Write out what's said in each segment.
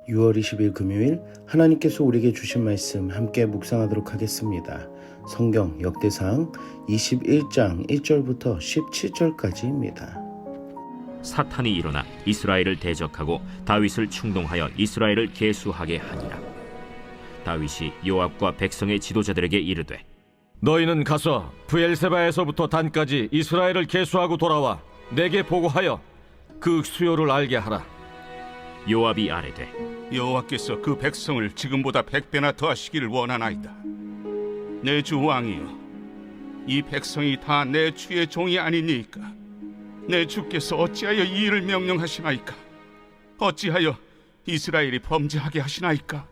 6월 20일 금요일 하나님께서 우리에게 주신 말씀 함께 묵상하도록 하겠습니다. 성경 역대상 21장 1절부터 17절까지입니다. 사탄이 일어나 이스라엘을 대적하고 다윗을 충동하여 이스라엘을 계수하게 하니라. 다윗이 요압과 백성의 지도자들에게 이르되 너희는 가서 브엘세바에서부터 단까지 이스라엘을 계수하고 돌아와 내게 보고하여 그 수요를 알게 하라. 요압이 아뢰되 여호와께서 그 백성을 지금보다 100배나 더하시기를 원하나이다. 내 주 왕이여, 이 백성이 다 내 주의 종이 아니니까 내 주께서 어찌하여 이 일을 명령하시나이까? 어찌하여 이스라엘이 범죄하게 하시나이까?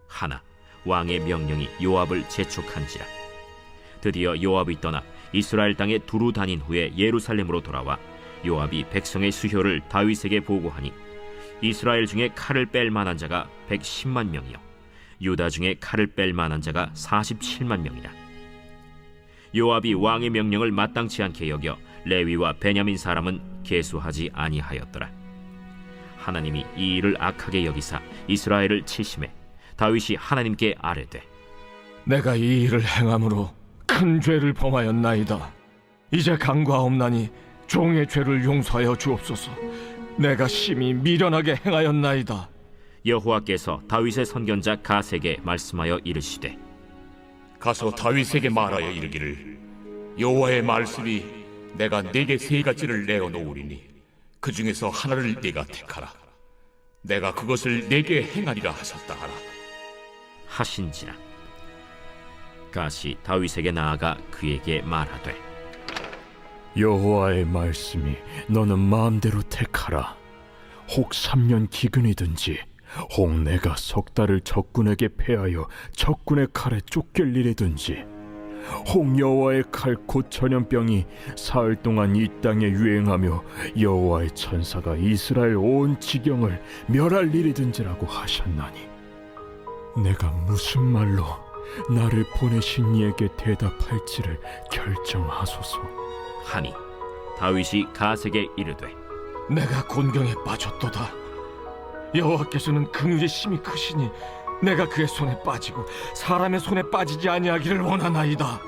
하나 왕의 명령이 요압을 재촉한지라. 드디어 요압이 떠나 이스라엘 땅에 두루 다닌 후에 예루살렘으로 돌아와 요압이 백성의 수효를 다윗에게 보고하니 이스라엘 중에 칼을 뺄 만한 자가 110만 명이요 유다 중에 칼을 뺄 만한 자가 47만 명이라. 요압이 왕의 명령을 마땅치 않게 여겨 레위와 베냐민 사람은 계수하지 아니하였더라. 하나님이 이 일을 악하게 여기사 이스라엘을 치심해 다윗이 하나님께 아뢰되 내가 이 일을 행함으로 큰 죄를 범하였나이다. 이제 간과없나니 종의 죄를 용서하여 주옵소서. 내가 심히 미련하게 행하였나이다. 여호와께서 다윗의 선견자 가세에게 말씀하여 이르시되 가서 다윗에게 말하여 이르기를 여호와의 말씀이 내가 네게 세 가지를 내어 놓으리니 그 중에서 하나를 네가 택하라. 내가 그것을 네게 행하리라 하셨다 하라. 하신지라. 가시 다윗에게 나아가 그에게 말하되 여호와의 말씀이 너는 마음대로 택하라. 혹 3년 기근이든지 혹 내가 석 달을 적군에게 패하여 적군의 칼에 쫓길 일이든지 혹 여호와의 칼 곧 전염병이 사흘 동안 이 땅에 유행하며 여호와의 천사가 이스라엘 온 지경을 멸할 일이든지라고 하셨나니 내가 무슨 말로 나를 보내신 이에게 대답할지를 결정하소서. 하니 다윗이 가세에게 이르되 내가 곤경에 빠졌도다. 여호와께서는 긍휼이 심히 크시니 내가 그의 손에 빠지고 사람의 손에 빠지지 아니하기를 원하나이다.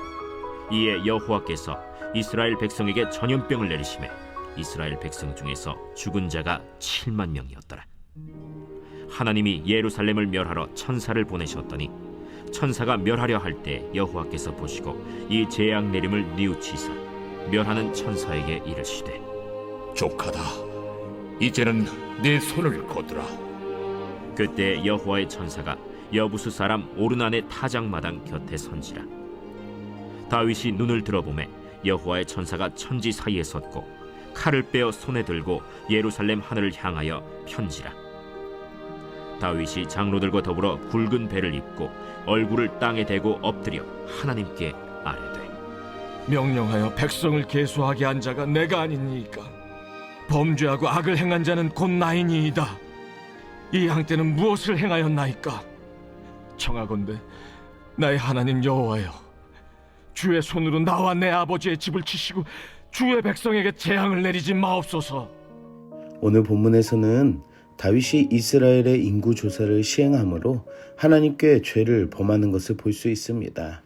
이에 여호와께서 이스라엘 백성에게 전염병을 내리심에 이스라엘 백성 중에서 죽은 자가 7만 명이었더라. 하나님이 예루살렘을 멸하러 천사를 보내셨더니 천사가 멸하려 할 때 여호와께서 보시고 이 재앙 내림을 뉘우치사 멸하는 천사에게 이르시되 족하다. 이제는 내 손을 거두라. 그때 여호와의 천사가 여부수 사람 오르난의 타작마당 곁에 선지라. 다윗이 눈을 들어보매 여호와의 천사가 천지 사이에 섰고 칼을 빼어 손에 들고 예루살렘 하늘을 향하여 편지라. 다윗이 장로들과 더불어 굵은 배를 입고 얼굴을 땅에 대고 엎드려 하나님께 아뢰되 명령하여 백성을 계수하게 한 자가 내가 아니니까 범죄하고 악을 행한 자는 곧 나이니이다. 이 양떼는 무엇을 행하였나이까? 청하건대 나의 하나님 여호와여, 주의 손으로 나와 내 아버지의 집을 치시고 주의 백성에게 재앙을 내리지 마옵소서. 오늘 본문에서는 다윗이 이스라엘의 인구 조사를 시행함으로 하나님께 죄를 범하는 것을 볼 수 있습니다.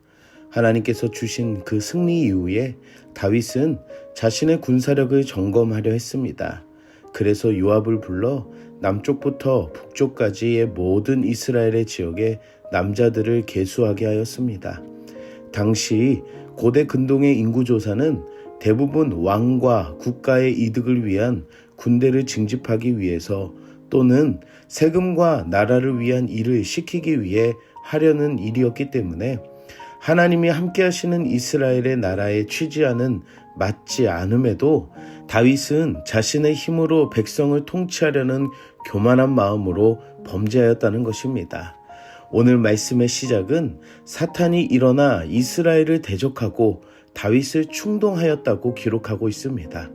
하나님께서 주신 그 승리 이후에 다윗은 자신의 군사력을 점검하려 했습니다. 그래서 요압을 불러 남쪽부터 북쪽까지의 모든 이스라엘의 지역에 남자들을 계수하게 하였습니다. 당시 고대 근동의 인구조사는 대부분 왕과 국가의 이득을 위한 군대를 징집하기 위해서 또는 세금과 나라를 위한 일을 시키기 위해 하려는 일이었기 때문에 하나님이 함께 하시는 이스라엘의 나라에 취지와는 맞지 않음에도 다윗은 자신의 힘으로 백성을 통치하려는 교만한 마음으로 범죄하였다는 것입니다. 오늘 말씀의 시작은 사탄이 일어나 이스라엘을 대적하고 다윗을 충동하였다고 기록하고 있습니다.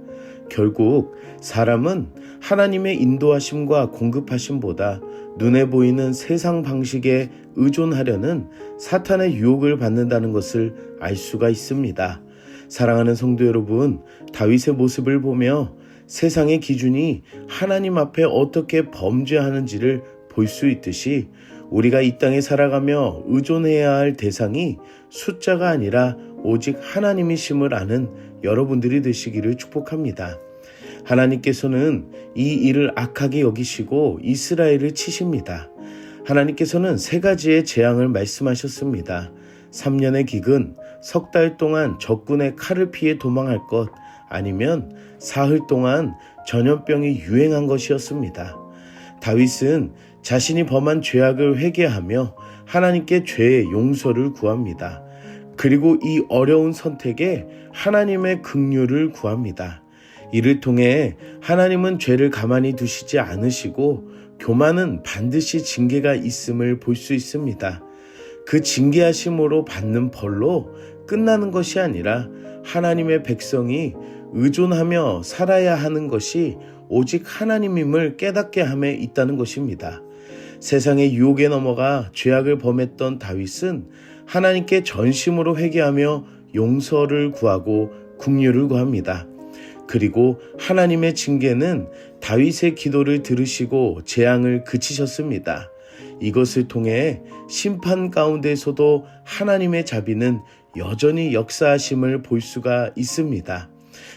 결국 사람은 하나님의 인도하심과 공급하심보다 눈에 보이는 세상 방식에 의존하려는 사탄의 유혹을 받는다는 것을 알 수가 있습니다. 사랑하는 성도 여러분, 다윗의 모습을 보며 세상의 기준이 하나님 앞에 어떻게 범죄하는지를 볼 볼 수 있듯이 우리가 이 땅에 살아가며 의존해야 할 대상이 숫자가 아니라 오직 하나님이심을 아는 여러분들이 되시기를 축복합니다. 하나님께서는 이 일을 악하게 여기시고 이스라엘을 치십니다. 하나님께서는 3가지의 재앙을 말씀하셨습니다. 3년의 기근, 석 달 동안 적군의 칼을 피해 도망할 것, 아니면 사흘 동안 전염병이 유행한 것이었습니다. 다윗은 자신이 범한 죄악을 회개하며 하나님께 죄의 용서를 구합니다. 그리고 이 어려운 선택에 하나님의 긍휼을 구합니다. 이를 통해 하나님은 죄를 가만히 두시지 않으시고 교만은 반드시 징계가 있음을 볼 수 있습니다. 그 징계하심으로 받는 벌로 끝나는 것이 아니라 하나님의 백성이 의존하며 살아야 하는 것이 오직 하나님임을 깨닫게 함에 있다는 것입니다. 세상의 유혹에 넘어가 죄악을 범했던 다윗은 하나님께 전심으로 회개하며 용서를 구하고 긍휼을 구합니다. 그리고 하나님의 징계는 다윗의 기도를 들으시고 재앙을 그치셨습니다. 이것을 통해 심판 가운데서도 하나님의 자비는 여전히 역사하심을 볼 수가 있습니다.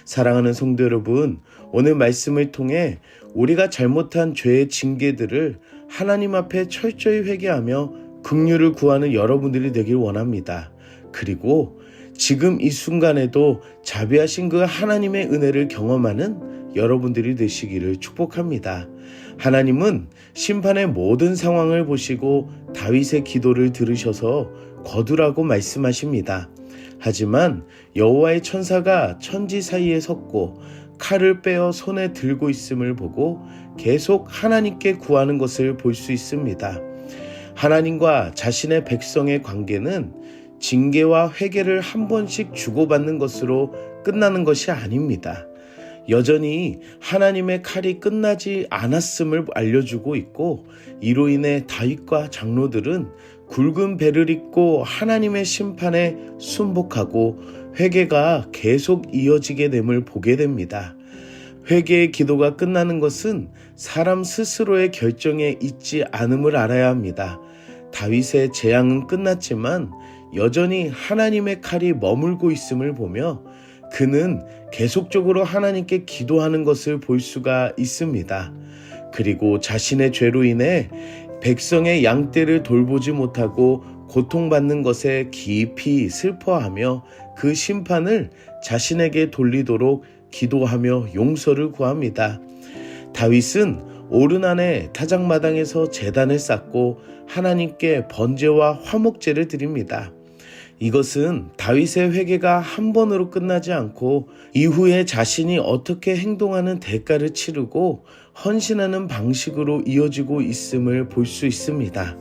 사랑하는 성도 여러분, 오늘 말씀을 통해 우리가 잘못한 죄의 징계들을 하나님 앞에 철저히 회개하며 긍휼을 구하는 여러분들이 되길 원합니다. 그리고 지금 이 순간에도 자비하신 그 하나님의 은혜를 경험하는 여러분들이 되시기를 축복합니다. 하나님은 심판의 모든 상황을 보시고 다윗의 기도를 들으셔서 거두라고 말씀하십니다. 하지만 여호와의 천사가 천지 사이에 섰고 칼을 빼어 손에 들고 있음을 보고 계속 하나님께 구하는 것을 볼 수 있습니다. 하나님과 자신의 백성의 관계는 징계와 회개를 한 번씩 주고받는 것으로 끝나는 것이 아닙니다. 여전히 하나님의 칼이 끝나지 않았음을 알려주고 있고, 이로 인해 다윗과 장로들은 굵은 배를 입고 하나님의 심판에 순복하고 회개가 계속 이어지게 됨을 보게 됩니다. 회개의 기도가 끝나는 것은 사람 스스로의 결정에 있지 않음을 알아야 합니다. 다윗의 재앙은 끝났지만 여전히 하나님의 칼이 머물고 있음을 보며 그는 계속적으로 하나님께 기도하는 것을 볼 수가 있습니다. 그리고 자신의 죄로 인해 백성의 양떼를 돌보지 못하고 고통받는 것에 깊이 슬퍼하며 그 심판을 자신에게 돌리도록 기도하며 용서를 구합니다. 다윗은 오르난의 타작마당에서 제단을 쌓고 하나님께 번제와 화목제를 드립니다. 이것은 다윗의 회개가 한 번으로 끝나지 않고 이후에 자신이 어떻게 행동하는 대가를 치르고 헌신하는 방식으로 이어지고 있음을 볼 수 있습니다.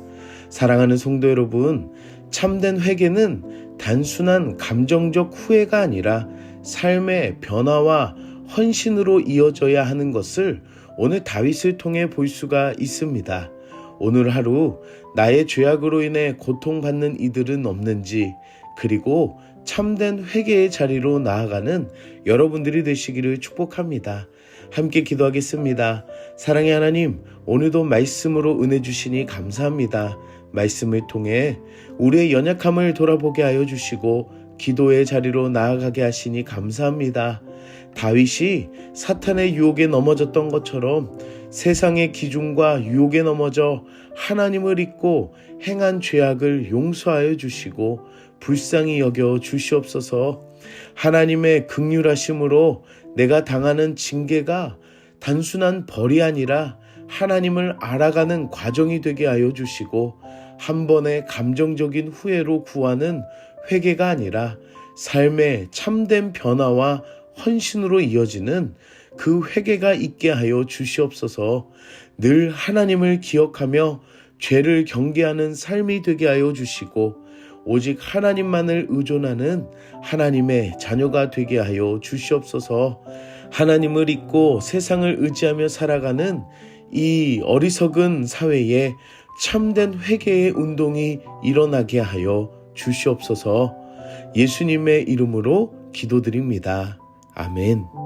사랑하는 성도 여러분, 참된 회개는 단순한 감정적 후회가 아니라 삶의 변화와 헌신으로 이어져야 하는 것을 오늘 다윗을 통해 볼 수가 있습니다. 오늘 하루 나의 죄악으로 인해 고통받는 이들은 없는지, 그리고 참된 회개의 자리로 나아가는 여러분들이 되시기를 축복합니다. 함께 기도하겠습니다. 사랑의 하나님, 오늘도 말씀으로 은혜 주시니 감사합니다. 말씀을 통해 우리의 연약함을 돌아보게 하여 주시고 기도의 자리로 나아가게 하시니 감사합니다. 다윗이 사탄의 유혹에 넘어졌던 것처럼 세상의 기준과 유혹에 넘어져 하나님을 잊고 행한 죄악을 용서하여 주시고 불쌍히 여겨 주시옵소서. 하나님의 긍휼하심으로 내가 당하는 징계가 단순한 벌이 아니라 하나님을 알아가는 과정이 되게 하여 주시고, 한 번의 감정적인 후회로 구하는 회개가 아니라 삶의 참된 변화와 헌신으로 이어지는 그 회개가 있게 하여 주시옵소서. 늘 하나님을 기억하며 죄를 경계하는 삶이 되게 하여 주시고 오직 하나님만을 의존하는 하나님의 자녀가 되게 하여 주시옵소서. 하나님을 잊고 세상을 의지하며 살아가는 이 어리석은 사회에 참된 회개의 운동이 일어나게 하여 주시옵소서. 예수님의 이름으로 기도드립니다. 아멘.